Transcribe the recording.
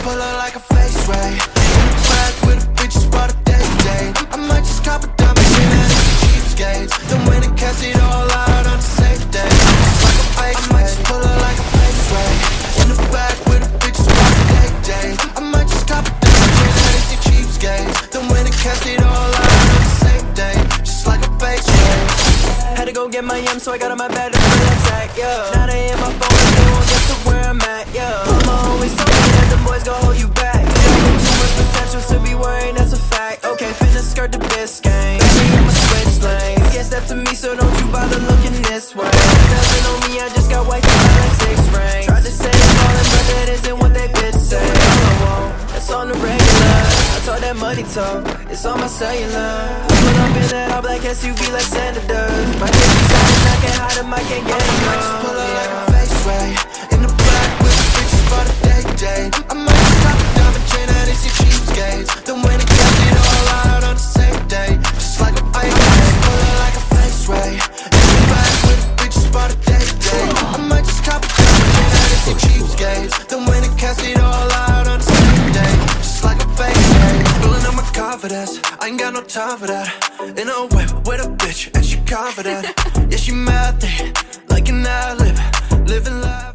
pull her like a face ray. In the back with a bitch, spot a day. I might just cop a diamond chain out of the cheapskates, then win and cash it all out on the safe day. Just like a face ray. I might just pull her like a face ray. In the back with a bitch, spot a day. I might just cop a diamond chain out of the cheapskates, then win and cash it all out on the same day. Just like a face ray. Had to go get my M, so I got on my bed to relax, yeah. Now they in my phone, and no one gets to where I'm at, yeah. Mama always told me that them boys gon' hold you back. You got too much potential to be worrying, that's a fact. Okay, finna skirt the Biscayne, baby, I'ma switch lanes. Can't step to me, so don't you bother looking this way. Nothing on me, I just got white and like 6 rings. Tried to say I'm ballin', but that isn't what they bitch say. All I want, that's on the regular. I told that money talk, it's on my cellular. I put up in that all black SUV like Santa does. My niggas out and I can't hide them, I can't get enough. I might just pull her like a face ray. In the back with a bitch, spot a day. I might just cop a diamond chain out of the cheapskates, then win and cash it all out on the same day. Just like a face ray. I might just pull her like a face ray. In the back with a bitch, spot a day. I might just cop a diamond chain out of the cheapskates, then win and cash it all out on the same day. Just like a face ray. Pulling up my confidence, I ain't got no time for that. In a whip with a bitch and she confident. Yeah, she mad thick, like an ad lib, living life.